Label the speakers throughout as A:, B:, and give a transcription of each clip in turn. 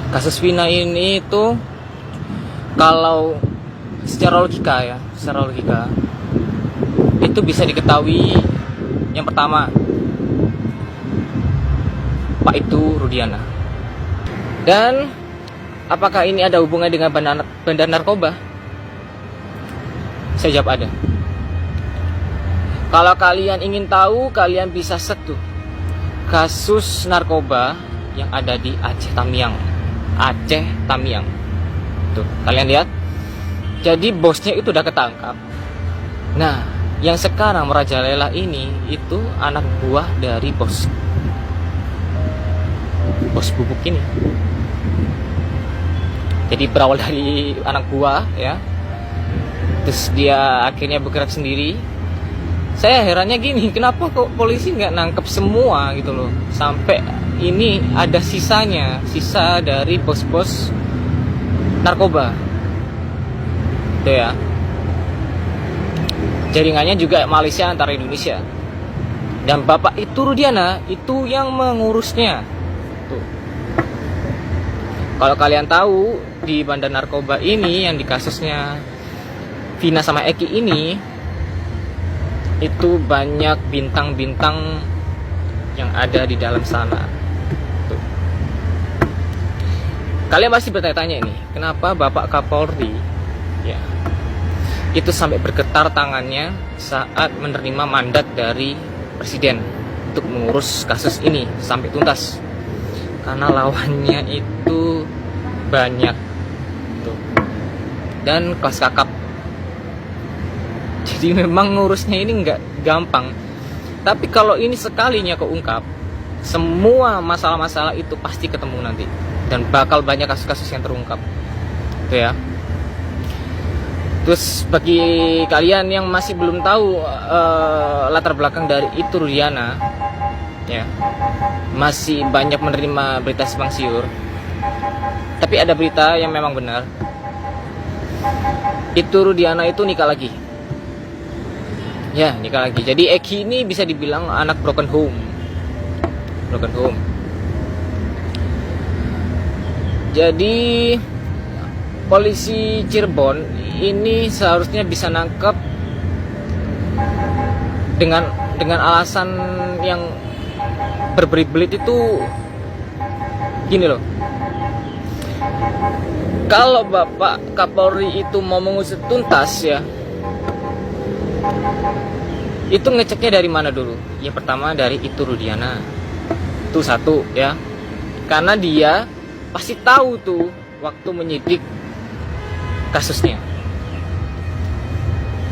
A: Kasus Vina ini tuh kalau secara logika itu bisa diketahui. Yang pertama, Pak itu Rudiana. Dan apakah ini ada hubungan dengan bandar narkoba? Saya jawab ada. Kalau kalian ingin tahu, kalian bisa search tuh kasus narkoba yang ada di Aceh Tamiang. Tuh, kalian lihat. Jadi bosnya itu udah ketangkap. Nah, yang sekarang merajalela ini itu anak buah dari bos bubuk ini. Jadi berawal dari anak buah ya. Terus dia akhirnya bergerak sendiri. Saya herannya gini, kenapa kok polisi nggak nangkep semua gitu loh. Sampai ini ada sisa dari bos-bos narkoba. Tuh ya. Jaringannya juga Malaysia antara Indonesia. Dan bapak itu Rudiana, itu yang mengurusnya. Tuh. Kalau kalian tahu, di bandar narkoba ini yang di kasusnya Vina sama Eki ini, itu banyak bintang-bintang yang ada di dalam sana. Tuh. Kalian pasti bertanya-tanya ini, kenapa Bapak Kapolri ya itu sampai bergetar tangannya saat menerima mandat dari Presiden untuk mengurus kasus ini sampai tuntas? Karena lawannya itu banyak tuh. Dan kelas kakap. Jadi memang ngurusnya ini nggak gampang. Tapi kalau ini sekalinya keungkap, semua masalah-masalah itu pasti ketemu nanti. Dan bakal banyak kasus-kasus yang terungkap. Itu ya. Terus bagi kalian yang masih belum tahu latar belakang dari itu Rudiana, ya, masih banyak menerima berita simpang siur. Tapi ada berita yang memang benar. Itu Rudiana itu nikah lagi. Ya, nikah lagi. Jadi Eki ini bisa dibilang anak broken home. Jadi polisi Cirebon ini seharusnya bisa nangkep dengan alasan yang berbelit-belit itu gini loh. Kalau Bapak Kapolri itu mau mengusut tuntas ya, itu ngeceknya dari mana dulu? Ya pertama dari itu Rudiana. Itu satu ya. Karena dia pasti tahu tuh waktu menyidik kasusnya.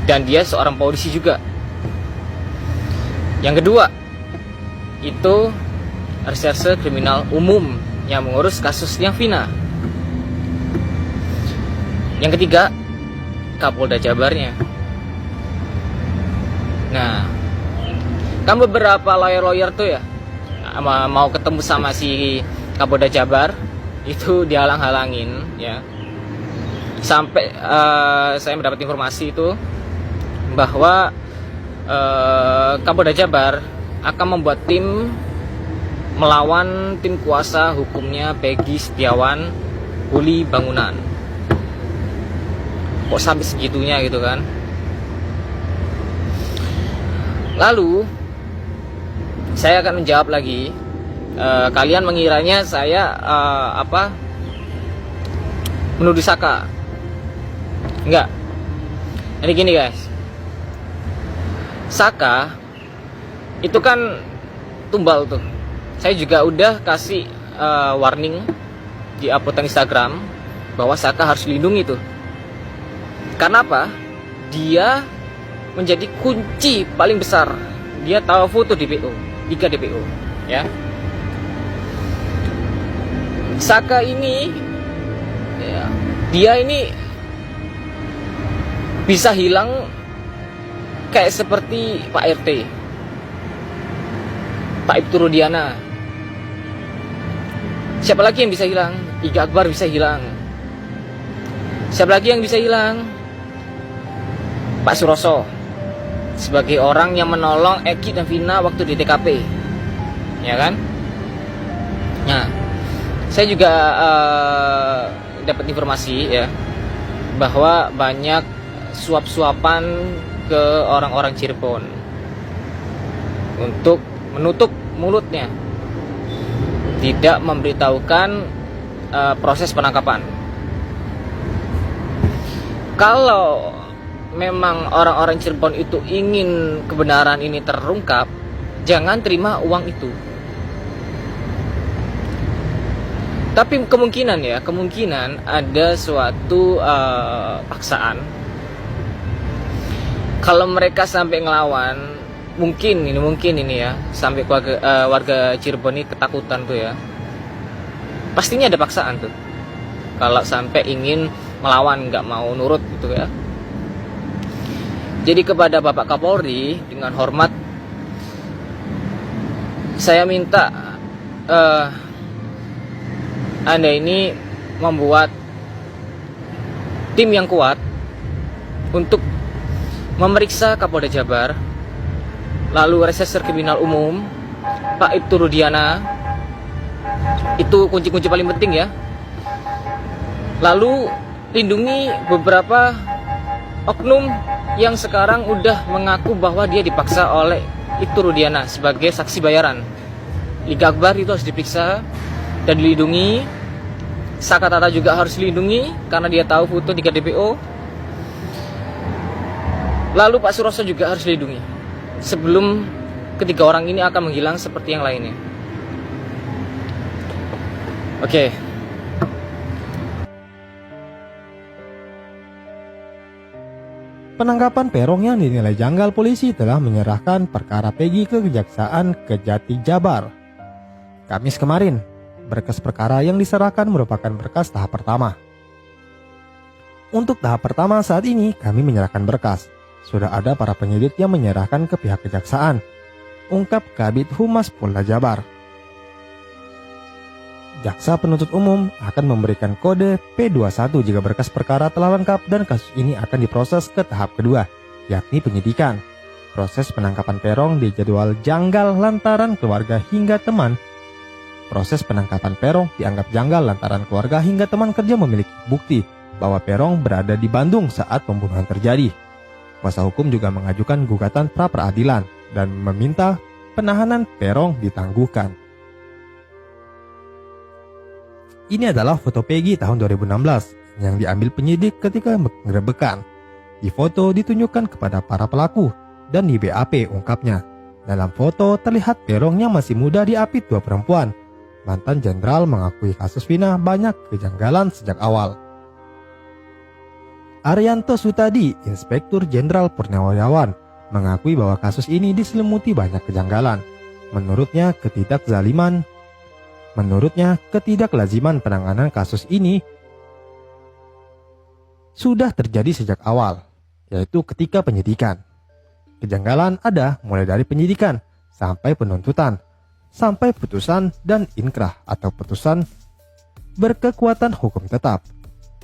A: Dan dia seorang polisi juga. Yang kedua, itu reserse kriminal umum yang mengurus kasusnya Vina. Yang ketiga, Kapolda Jabarnya. Nah, kan beberapa lawyer tuh ya mau ketemu sama si Kapolda Jabar, itu dihalang-halangin ya. Sampai saya mendapat informasi itu bahwa Kapolda Jabar akan membuat tim melawan tim kuasa hukumnya Peggy Setiawan Uli Bangunan. Kok sampai segitunya gitu kan? Lalu saya akan menjawab lagi. Kalian mengiranya saya menuduh Saka? Enggak. Jadi gini guys, Saka itu kan tumbal tuh. Saya juga udah kasih warning di uploadan Instagram bahwa Saka harus dilindungi tuh. Karena apa? Dia menjadi kunci paling besar. Dia tahu foto DPO, 3 DPO, ya. Saka ini, ya, dia ini bisa hilang kayak seperti Pak RT, Pak Ibtu Rudiana. Siapa lagi yang bisa hilang? Iga Akbar bisa hilang. Siapa lagi yang bisa hilang? Pak Suroso, sebagai orang yang menolong Eki dan Vina waktu di TKP, ya kan? Nah, Saya juga dapat informasi ya bahwa banyak suap-suapan ke orang-orang Cirebon untuk menutup mulutnya, tidak memberitahukan proses penangkapan. Kalau memang orang-orang Cirebon itu ingin kebenaran ini terungkap, jangan terima uang itu. Tapi kemungkinan ada suatu paksaan. Kalau mereka sampai ngelawan, mungkin ini ya, sampai warga Cirebon ini ketakutan tuh ya. Pastinya ada paksaan tuh. Kalau sampai ingin melawan, nggak mau nurut gitu ya. Jadi kepada Bapak Kapolri, dengan hormat, saya minta Anda ini membuat tim yang kuat untuk memeriksa Kapolda Jabar, lalu Reserse Kriminal Umum, Pak Ibtu Rudiana, itu kunci-kunci paling penting ya. Lalu lindungi beberapa oknum yang sekarang udah mengaku bahwa dia dipaksa oleh Ibtu Rudiana sebagai saksi bayaran. Liga Akbar itu harus diperiksa dan dilindungi. Saka Tata juga harus dilindungi karena dia tahu foto 3 DPO. Lalu Pak Suroso juga harus dilindungi sebelum ketiga orang ini akan menghilang seperti yang lainnya. Oke.
B: Penangkapan Peron yang dinilai janggal, polisi telah menyerahkan perkara Peggy ke Kejaksaan Kejati Jabar Kamis kemarin. Berkas perkara yang diserahkan merupakan berkas tahap pertama. Untuk tahap pertama saat ini kami menyerahkan berkas. Sudah ada para penyidik yang menyerahkan ke pihak kejaksaan, ungkap Kabid Humas Polda Jabar. Jaksa penuntut umum akan memberikan kode P21 jika berkas perkara telah lengkap dan kasus ini akan diproses ke tahap kedua, yakni penyidikan. Proses penangkapan Peron dijadwal janggal lantaran keluarga hingga teman. Proses penangkapan Peron dianggap janggal lantaran keluarga hingga teman kerja memiliki bukti bahwa Peron berada di Bandung saat pembunuhan terjadi. Kuasa hukum juga mengajukan gugatan pra peradilan dan meminta penahanan Peron ditangguhkan. Ini adalah foto Peggy tahun 2016 yang diambil penyidik ketika penggerebekan. Di foto ditunjukkan kepada para pelaku dan di BAP, ungkapnya. Dalam foto terlihat Peron yang masih muda diapit dua perempuan. Mantan jenderal mengakui kasus Vina banyak kejanggalan sejak awal. Arianto Sutadi, Inspektur Jenderal Purnawirawan, mengakui bahwa kasus ini diselimuti banyak kejanggalan. Menurutnya ketidaklaziman penanganan kasus ini sudah terjadi sejak awal, yaitu ketika penyidikan. Kejanggalan ada mulai dari penyidikan sampai penuntutan, sampai putusan dan inkrah atau putusan berkekuatan hukum tetap,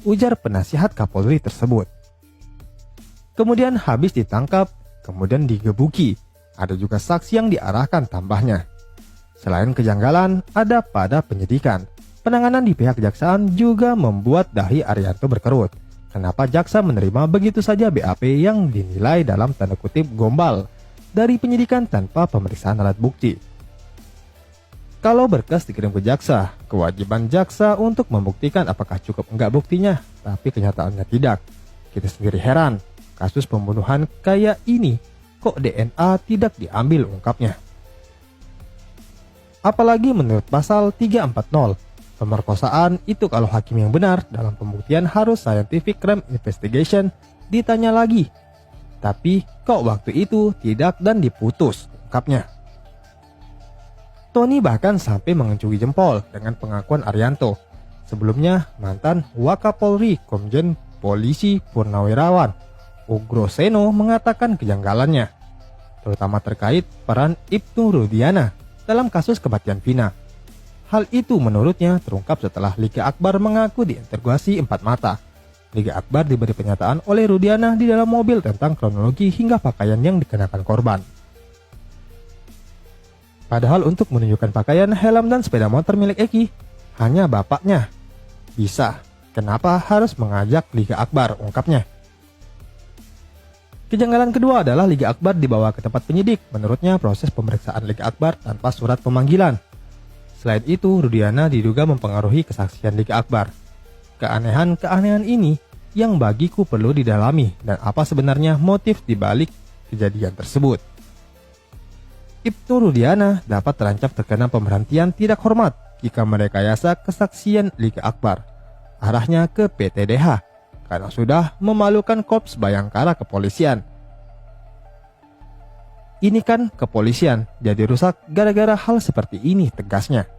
B: ujar penasihat Kapolri tersebut. Kemudian habis ditangkap, kemudian digebuki, ada juga saksi yang diarahkan, tambahnya. Selain kejanggalan ada pada penyidikan, penanganan di pihak kejaksaan juga membuat dahi Arianto berkerut. Kenapa jaksa menerima begitu saja BAP yang dinilai dalam tanda kutip gombal dari penyidikan tanpa pemeriksaan alat bukti? Kalau berkas dikirim ke jaksa, kewajiban jaksa untuk membuktikan apakah cukup enggak buktinya, tapi kenyataannya tidak. Kita sendiri heran, kasus pembunuhan kayak ini, kok DNA tidak diambil, ungkapnya. Apalagi menurut pasal 340, pemerkosaan itu kalau hakim yang benar dalam pembuktian harus scientific crime investigation, ditanya lagi. Tapi kok waktu itu tidak dan diputus, ungkapnya. Tony bahkan sampai mengencungi jempol dengan pengakuan Arianto. Sebelumnya, mantan Wakapolri Komjen Polisi Purnawirawan Ugroseno mengatakan kejanggalannya, terutama terkait peran Ibtu Rudiana dalam kasus kematian Vina. Hal itu menurutnya terungkap setelah Liga Akbar mengaku diinterogasi empat mata. Liga Akbar diberi pernyataan oleh Rudiana di dalam mobil tentang kronologi hingga pakaian yang dikenakan korban. Padahal untuk menunjukkan pakaian, helm, dan sepeda motor milik Eki, Hanya bapaknya. Bisa. Kenapa harus mengajak Liga Akbar, ungkapnya. Kejanggalan kedua adalah Liga Akbar dibawa ke tempat penyidik. Menurutnya proses pemeriksaan Liga Akbar tanpa surat pemanggilan. Selain itu, Rudiana diduga mempengaruhi kesaksian Liga Akbar. Keanehan-keanehan ini yang bagiku perlu didalami dan apa sebenarnya motif dibalik kejadian tersebut. Ibnu Rudiana dapat terancam terkena pemberhentian tidak hormat jika merekayasa kesaksian Liga Akbar. Arahnya ke PTDH karena sudah memalukan Korps Bayangkara Kepolisian. Ini kan kepolisian jadi rusak gara-gara hal seperti ini, tegasnya.